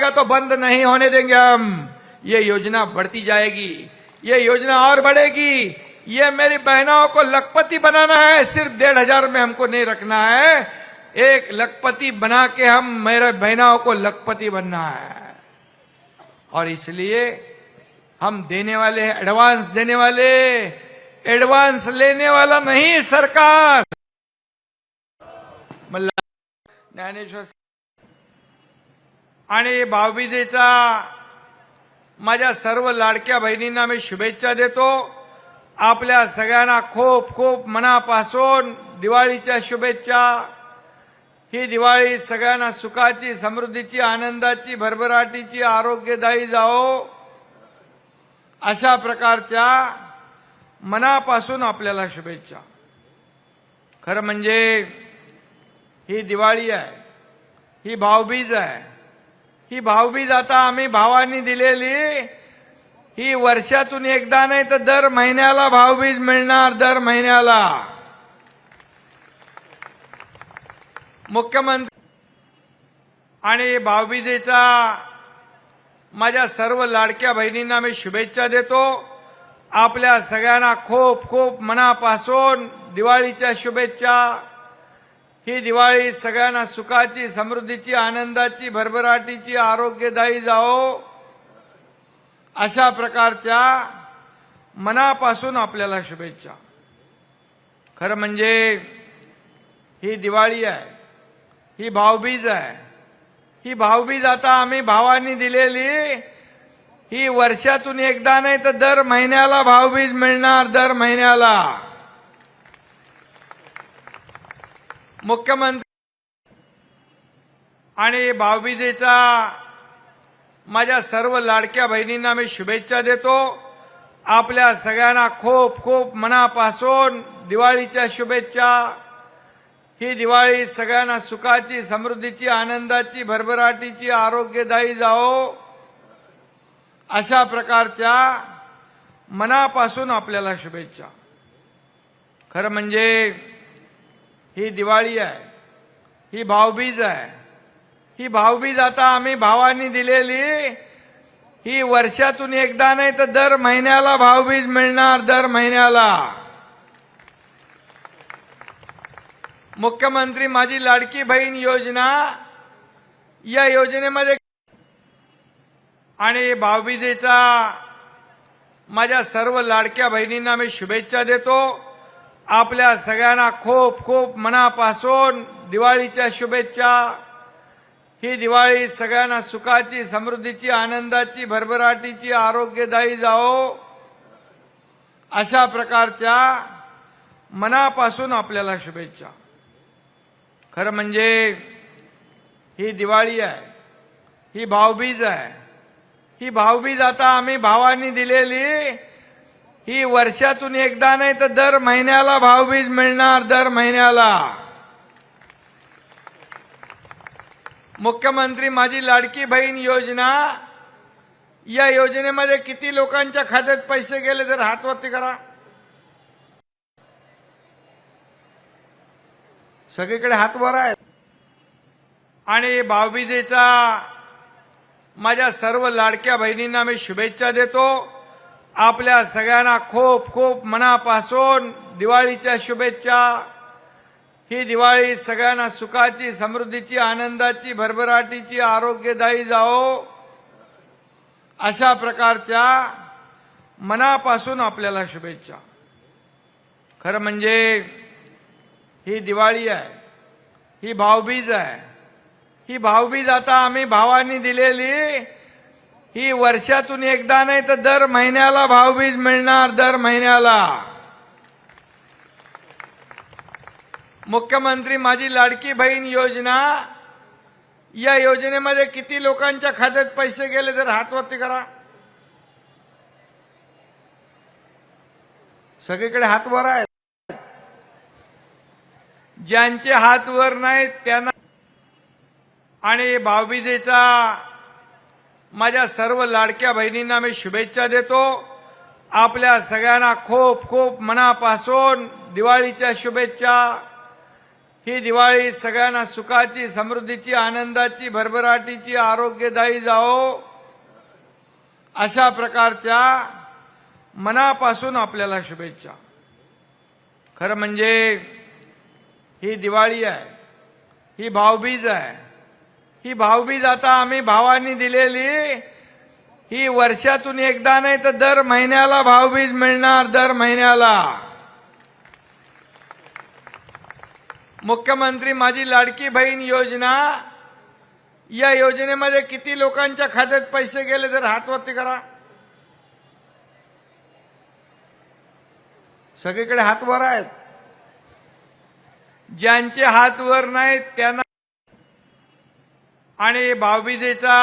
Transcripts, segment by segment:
बढ़ेगा तो बंद नहीं होने देंगे हम। ये योजना बढ़ती जाएगी, ये योजना और बढ़ेगी। ये मेरी बहनों को लखपति बनाना है, सिर्फ 1,500 में हमको नहीं रखना है। एक लखपति बना के हम मेरे बहनों को लखपति बनना है। और इसलिए हम देने वाले हैं, एडवांस देने वाले, एडवांस लेने वाला नहीं सरकार। ज्ञानेश्वर आणि भाऊबीजेचा माझ्या सर्व लाडक्या बहिणींना मी शुभेच्छा देतो। आपल्या सगळ्यांना खूप खूप मनापासून दिवाळीच्या शुभेच्छा। ही दिवाळी सगळ्यांना सुखाची, समृद्धीची, आनंदाची, भरभराटीची, आरोग्यदायी जाओ, अशा प्रकारच्या मनापासून आपल्याला शुभेच्छा। खरं म्हणजे ही दिवाळी आहे, ही भाऊबीज आहे। ही भाऊबीज आता आम्ही भावांनी दिलेली, ही वर्षातून एकदा नाही तर दर महिन्याला भाऊबीज मिळणार, दर महिन्याला। मुख्यमंत्री आणि भाऊबीजेचा माझ्या सर्व लाडक्या बहिणींना मी शुभेच्छा देतो। आपल्या सगळ्यांना खूप खूप मनापासून दिवाळीच्या शुभेच्छा। ही दिवाळी सगळ्यांना सुखाची, समृद्धीची, आनंदाची, भरभराटीची, आरोग्यदायी जाओ, अशा प्रकारच्या मनापासून आपल्याला शुभेच्छा। खरं म्हणजे ही दिवाळी आहे, ही भाऊबीज आहे। ही भाऊबीज आता आम्ही भावांनी दिलेली, ही वर्षातून एकदा नाही तर दर महिन्याला भाऊबीज मिळणार, दर महिन्याला। मुख्यमंत्री आणि भाऊबीजेचा माझ्या सर्व लाडक्या बहिणींना मी शुभेच्छा देतो। आपल्या सगळ्यांना खूप खूप मनापासून दिवाळीच्या शुभेच्छा। ही दिवाळी सगळ्यांना सुखाची, समृद्धीची, आनंदाची, भरभराटीची, आरोग्यदायी जाओ, अशा प्रकारच्या मनापासून आपल्याला शुभेच्छा। खरं म्हणजे ही दिवाळी आहे, ही भाऊबीज आहे। ही भाऊबीज आता आम्ही भावांनी दिलेली, ही वर्षातून एकदा नाही तर दर महिन्याला भाऊबीज मिळणार, दर महिन्याला। मुख्यमंत्री माझी लाडकी बहीण योजना, या योजनेमध्ये आणि भाऊबीजेचा माझ्या सर्व लाडक्या बहिणींना मी शुभेच्छा देतो। आपल्या सगळ्यांना खूप खूप मनापासून दिवाळीच्या शुभेच्छा। ही दिवाळी सगळ्यांना सुखाची, समृद्धीची, आनंदाची, भरभराटीची, आरोग्यदायी जाओ, अशा प्रकारच्या मनापासून आपल्याला शुभेच्छा। खरं म्हणजे ही दिवाळी आहे, ही भाऊबीज आहे। ही भाऊबीज आता आम्ही भावांनी दिलेली, ही वर्षातून एकदा नाही तर दर महिन्याला भाऊबीज मिळणार, दर महिन्याला। मुख्यमंत्री माझी लाडकी बहीण योजना, या योजनेमध्ये किती लोकांच्या खात्यात पैसे गेले तर हात वरती करा। सगळीकडे हात वर आहेत। आणि भाऊबीजेचा माझ्या सर्व लाडक्या बहिणींना मी शुभेच्छा देतो। आपल्या सगळ्यांना खूप खूप मनापासून दिवाळीच्या शुभेच्छा। ही दिवाळी सगळ्यांना सुखाची, समृद्धीची, आनंदाची, भरभराटीची, आरोग्यदायी जाओ, अशा प्रकारच्या मनापासून आपल्याला शुभेच्छा। खरं म्हणजे ही दिवाळी आहे, ही भाऊबीज आहे। ही भाऊबीज आता आम्ही भावांनी दिलेली, ही वर्षातून एकदा नाही तर दर महिन्याला भाऊबीज मिळणार, दर महिन्याला। मुख्यमंत्री माझी लाडकी बहीण योजना, या योजनेमध्ये किती लोकांच्या खात्यात पैसे गेले तर हात वरती करा। सगळीकडे हात वर आहेत। ज्यांचे हात वर नाहीत त्यांना आणि भाऊबीजेचा माझ्या सर्व लाडक्या बहिणींना मी शुभेच्छा देतो। आपल्या सगळ्यांना खूप खूप मनापासून दिवाळीच्या शुभेच्छा। ही दिवाळी सगळ्यांना सुखाची, समृद्धीची, आनंदाची, भरभराटीची, आरोग्यदायी जाओ अशा प्रकारच्या मनापासून आपल्याला शुभेच्छा. खरं म्हणजे ही दिवाळी आहे, ही भाऊबीज आहे. ही भाऊबीज आता आम्ही भावांनी दिलेली, ही वर्षातून एकदा नाही तर दर महिन्याला भाऊबीज मिळणार, दर महिन्याला. मुख्यमंत्री माझी लाडकी बहीण योजना, या योजनेमध्ये किती लोकांच्या खात्यात पैसे गेले तर हात वरती करा. सगळीकडे हात वर आहेत. ज्यांचे हात वर नाहीत त्यांना आणि भाऊबीजेचा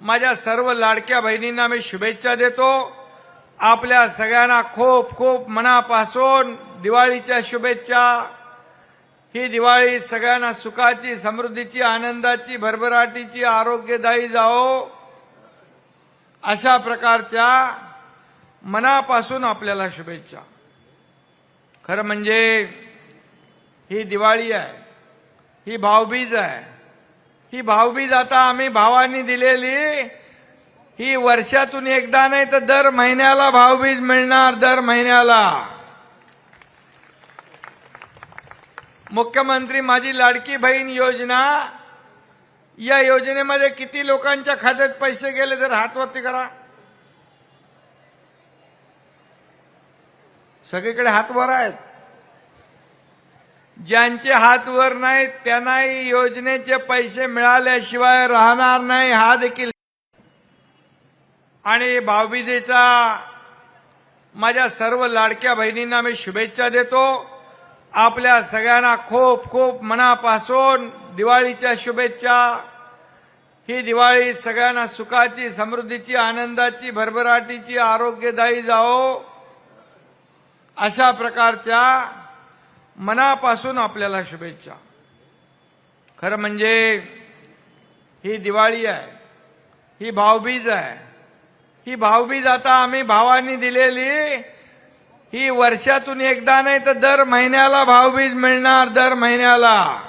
माझ्या सर्व लाडक्या बहिणींना मी शुभेच्छा देतो. आपल्या सगळ्यांना खूप खूप मनापासून दिवाळीच्या शुभेच्छा. ही दिवाळी सगळ्यांना सुखाची, समृद्धीची, आनंदाची, भरभराटीची, आरोग्यदायी जाओ अशा प्रकारच्या मनापासून आपल्याला शुभेच्छा. खरं म्हणजे ही दिवाळी आहे, ही भाऊबीज आहे. ही भाऊबीज आता आम्ही भावांनी दिलेली, ही वर्षातून एकदा नाही तर दर महिन्याला भाऊबीज मिळणार, दर महिन्याला. मुख्यमंत्री माझी लाडकी बहीण योजना, या योजनेमध्ये किती लोकांच्या खात्यात पैसे गेले तर हात वरती करा. सगळीकडे हात वर आहेत. ज्यांचे हात वर नाहीत त्यांनाही योजनेचे पैसे मिळाल्याशिवाय राहणार नाही, हा देखील. आणि भाऊबीजेचा माझ्या सर्व लाडक्या बहिणींना मी शुभेच्छा देतो. आपल्या सगळ्यांना खूप खूप मनापासून दिवाळीच्या शुभेच्छा. ही दिवाळी सगळ्यांना सुखाची, समृद्धीची, आनंदाची, भरभराटीची, आरोग्यदायी जाओ अशा प्रकारच्या मनापासून आपल्याला शुभेच्छा. खरं म्हणजे ही दिवाळी आहे, ही भाऊबीज आहे. ही भाऊबीज आता आम्ही भावांनी दिलेली, ही वर्षातून एकदा नाही तर दर महिन्याला भाऊबीज मिळणार, दर महिन्याला.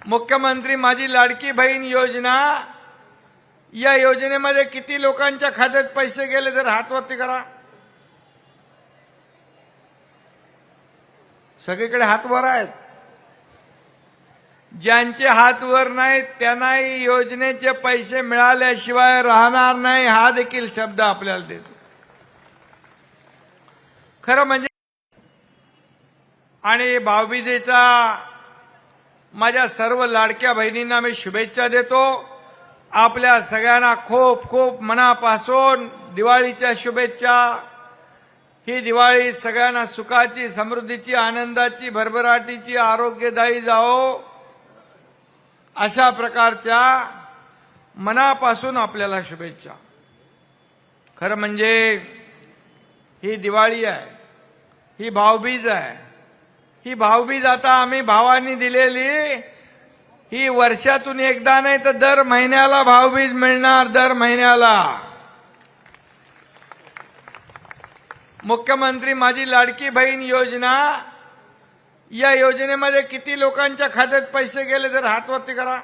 मुख्यमंत्री माझी लाडकी बहीण योजना, या योजनेमध्ये किती लोकांच्या खात्यात पैसे गेले तर हात वरती करा. सगळीकडे हात वर आहेत. ज्यांचे हात वर नाहीत त्यांनाही योजनेचे पैसे मिळाल्याशिवाय राहणार नाही, हा देखील शब्द आपल्याला देतो. खरं म्हणजे आणि भाऊबीजेचा माझ्या सर्व लाडक्या बहिणींना मी शुभेच्छा देतो. आपल्या सगळ्यांना खूप खूप मनापासून दिवाळीच्या शुभेच्छा. ही दिवाळी सगळ्यांना सुखाची, समृद्धीची, आनंदाची, भरभराटीची, आरोग्यदायी जाओ अशा प्रकारच्या मनापासून आपल्याला शुभेच्छा. खरं म्हणजे ही दिवाळी आहे, ही भाऊबीज आहे. ही भाऊबीज आता आम्ही भावांनी दिलेली, ही वर्षातून एकदा नाही तर दर महिन्याला भाऊबीज मिळणार, दर महिन्याला. मुख्यमंत्री माझी लाडकी बहीण योजना, या योजनेमध्ये किती लोकांच्या खात्यात पैसे गेले तर हात वरती करा.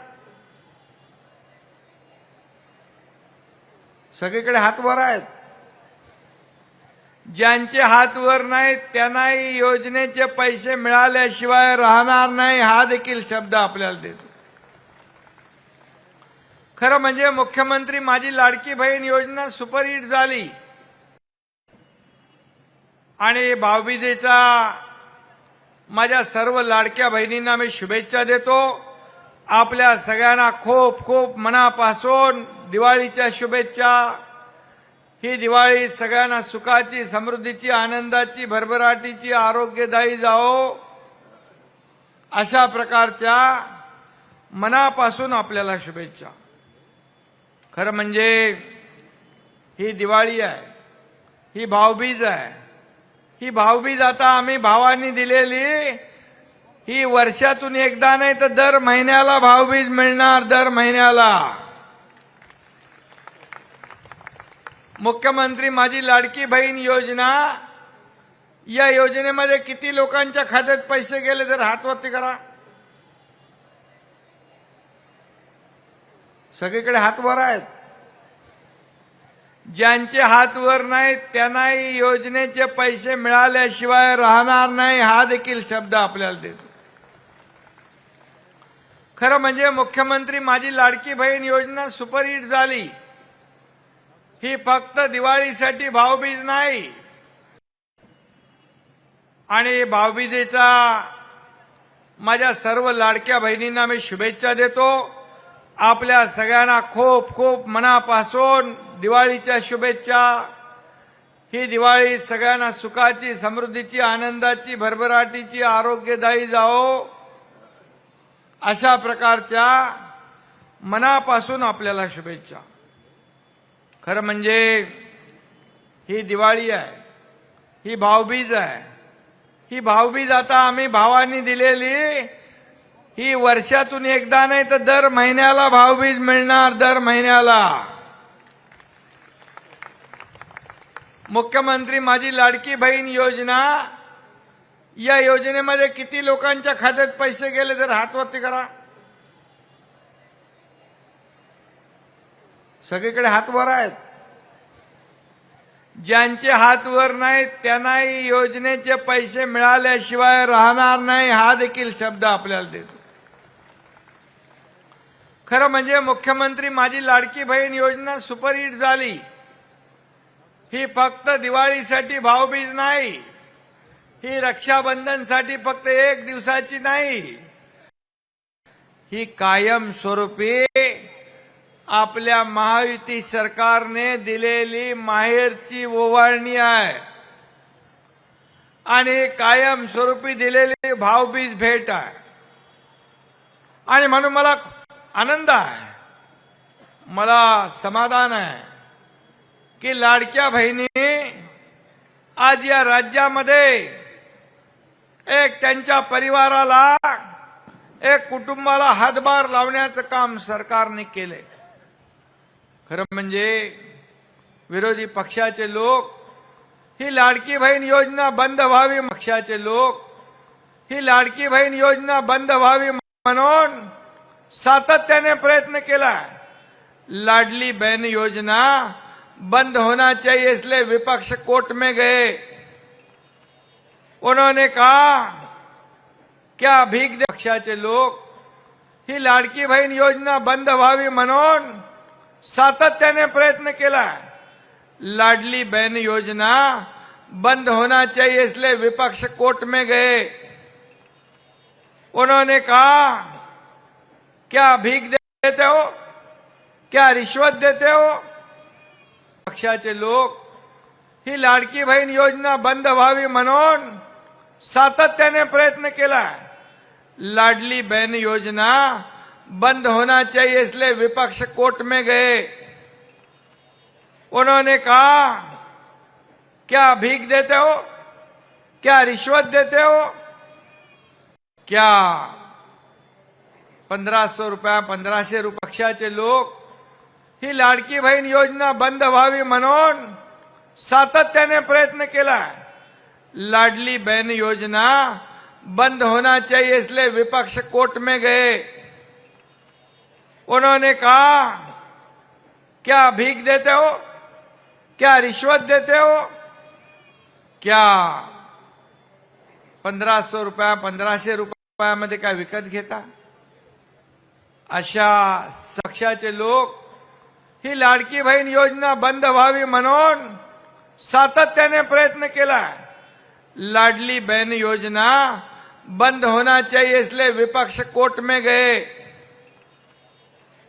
सगळीकडे हात वर आहेत. ज्यांचे हात वर नाहीत त्यांनाही योजनेचे पैसे मिळाल्याशिवाय राहणार नाही, हा देखील शब्द आपल्याला देतो. खरं म्हणजे मुख्यमंत्री माझी लाडकी बहीण योजना सुपरहिट झाली. आणि भाऊबीजेचा माझ्या सर्व लाडक्या बहिणींना मी शुभेच्छा देतो. आपल्या सगळ्यांना खूप खूप मनापासून दिवाळीच्या शुभेच्छा. ही दिवाळी सगळ्यांना सुखाची, समृद्धीची, आनंदाची, भरभराटीची, आरोग्यदायी जाओ अशा प्रकारच्या मनापासून आपल्याला शुभेच्छा. खरं म्हणजे ही दिवाळी आहे, ही भाऊबीज आहे. ही भाऊबीज आता आम्ही भावांनी दिलेली, ही वर्षातून एकदा नाही तर दर महिन्याला भाऊबीज मिळणार, दर महिन्याला. मुख्यमंत्री माझी लाडकी बहीण योजना, या योजनेमध्ये किती लोकांच्या खात्यात पैसे गेले तर हात वरती करा. सगळीकडे हात वर आहेत. ज्यांचे हात वर नाहीत त्यांनाही योजनेचे पैसे मिळाल्याशिवाय राहणार नाही, हा देखील शब्द आपल्याला देतो. खरं म्हणजे मुख्यमंत्री माझी लाडकी बहीण योजना सुपरहिट झाली. ही फक्त दिवाळीसाठी भाऊबीज नाही. आणि भाऊबीजेचा माझ्या सर्व लाडक्या बहिणींना मी शुभेच्छा देतो. आपल्या सगळ्यांना खूप खूप मनापासून दिवाळीच्या शुभेच्छा. ही दिवाळी सगळ्यांना सुखाची, समृद्धीची, आनंदाची, भरभराटीची, आरोग्यदायी जाओ, अशा प्रकारच्या मनापासून आपल्याला शुभेच्छा. खरं म्हणजे ही दिवाळी आहे, ही भाऊबीज आहे. ही भाऊबीज आता आम्ही भावांनी दिलेली, ही वर्षातून एकदा नाही तर दर महिन्याला भाऊबीज मिळणार. दर महिन्याला मुख्यमंत्री माझी लाडकी बहीण योजना, या योजनेमध्ये किती लोकांच्या खात्यात पैसे गेले तर हात वरती करा. सगळीकडे हात वर आहेत. ज्यांचे हात वर नाहीत त्यांनाही योजनेचे पैसे मिळाल्याशिवाय राहणार नाही, हा देखील शब्द आपल्याला देतो. खरं म्हणजे मुख्यमंत्री माझी लाडकी बहीण योजना सुपरहिट झाली. ही फक्त दिवाळीसाठी भाऊबीज नाही, ही रक्षाबंधनसाठी फक्त एक दिवसाची नाही, ही कायमस्वरूपी आपल्या महायुती सरकारने दिलेली माहेरची ओवाळणी आहे. आणि कायमस्वरूपी दिलेली भाऊबीज भेट आहे. आणि म्हणून मला आनंद आहे, मला समाधान आहे की लाडक्या बहिणी आज या राज्यामध्ये एक त्यांच्या परिवाराला, एक कुटुंबाला हातभार लावण्याचं काम सरकारने केले. खरं म्हणजे विरोधी पक्षाचे लोक ही लाडकी बहीण योजना बंद व्हावी, पक्षाचे लोक ही लाडकी बहीण योजना बंद व्हावी म्हणून सातत्याने प्रयत्न केला. लाडली बहन योजना बंद होना चाहिए इसलिए विपक्ष कोर्ट में गए. उन्होंने कहा क्या भीख दे. पक्षाचे लोक ही लाडकी बहीण योजना बंद व्हावी म्हणून सातत्याने प्रयत्न केला. लाडली बहन योजना बंद होना चाहिए इसलिए विपक्ष कोर्ट में गए. उन्होंने कहा क्या भीख देते हो, क्या रिश्वत देते हो. पक्षाचे लोक ही लाडकी बहीण योजना बंद व्हावी म्हणून सातत्याने प्रयत्न केला. लाडली बहन योजना बंद होना चाहिए इसलिए विपक्ष कोर्ट में गए. उन्होंने कहा क्या भीख देते हो, क्या रिश्वत देते हो. क्या 1500 रुपया, 1500 रुपये. पक्षाचे लोक ही लाडकी बहीण योजना बंद व्हावी म्हणून सातत्याने प्रयत्न केला. लाडली बहन योजना बंद होना चाहिए इसलिए विपक्ष कोर्ट में गए. उन्होंने कहा क्या भीख देते हो, क्या रिश्वत देते हो. क्या 1500 रुपया, 1500 रुपयामध्ये काय विकत घेता. अशा पक्षाचे लोक ही लाडकी बहीण योजना बंद व्हावी म्हणून सातत्याने प्रयत्न केला. लाडली बहन योजना बंद होना चाहिए इसलिए विपक्ष कोर्ट में गए.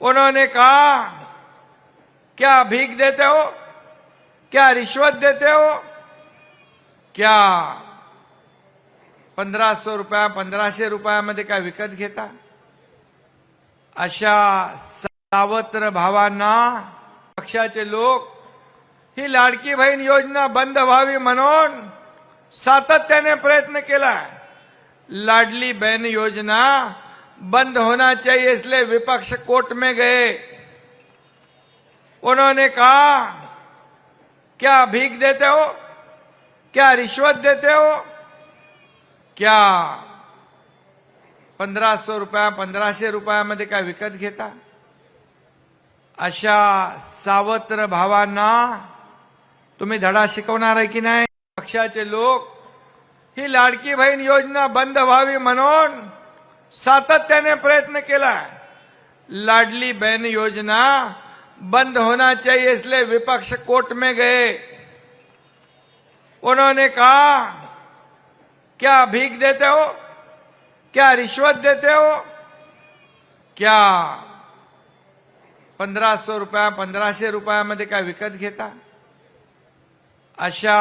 उन्होंने कहा क्या भीख देते हो, क्या रिश्वत देते हो. क्या 1500 रुपया, 1500 रुपयामध्ये काय विकत घेता. अशा सावत्र भावांना पक्षाचे लोक ही लाडकी बहीण योजना बंद व्हावी म्हणून सातत्याने प्रयत्न केला. लाडली बहन योजना बंद होना चाहिए इसलिए विपक्ष कोर्ट में गए. उन्होंने कहा क्या भीख देते हो, क्या रिश्वत देते हो? क्या 1500 रुपया 1500 रुपयामध्ये काय विकत घेता? अशा सावत्र भावांना तुम्ही धडा शिकवणार आहे की नाही? पक्षाचे लोक ही लाडकी बहीण योजना बंद व्हावी म्हणून सातत्याने प्रयत्न केला. लाडली बहन योजना बंद होना चाहिए इसलिए विपक्ष कोर्ट में गए. उन्होंने कहा क्या भीख देते हो? क्या रिश्वत देते हो? क्या 1500 रुपया 1500 रुपयामध्ये काय विकत घेता? अशा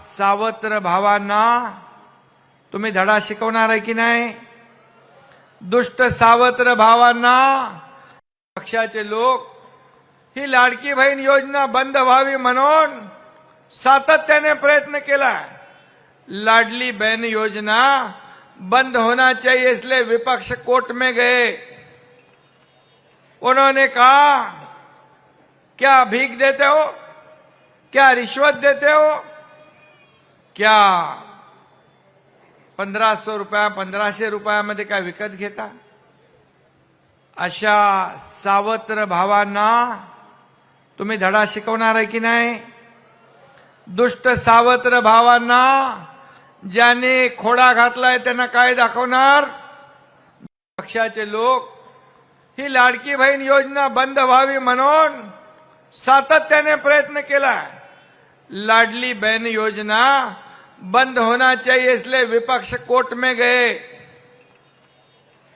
सावत्र भावांना तुम्ही धडा शिकवणार आहे की नाही? दुष्ट सावत्र भावांना पक्षाचे लोक ही लाडकी बहीण योजना बंद व्हावी म्हणून सातत्याने प्रयत्न केला. लाडली बहन योजना बंद होना चाहिए इसलिए विपक्ष कोर्ट में गए. उन्होंने कहा क्या भीख देते हो? क्या रिश्वत देते हो? क्या 1500 रुपया 1500 रुपयामध्ये काय विकत घेता? अशा सावत्र भावांना तुम्ही धडा शिकवणार आहे की नाही? दुष्ट सावत्र भावांना ज्याने खोडा घातलाय त्यांना काय दाखवणार? पक्षाचे लोक ही लाडकी बहीण योजना बंद व्हावी म्हणून सातत्याने प्रयत्न केला. लाडली बहन योजना बंद होना चाहिए इसलिए विपक्ष कोर्ट में गए.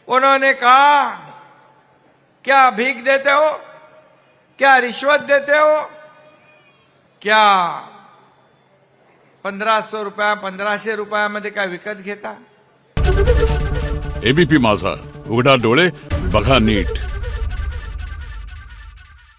उन्होंने कहा क्या भीख देते हो? क्या रिश्वत देते हो? क्या 1500 रुपया 1500 रुपयामध्ये काय विकत घेता? एबीपी माझा, उघडा डोळे बघा नीट.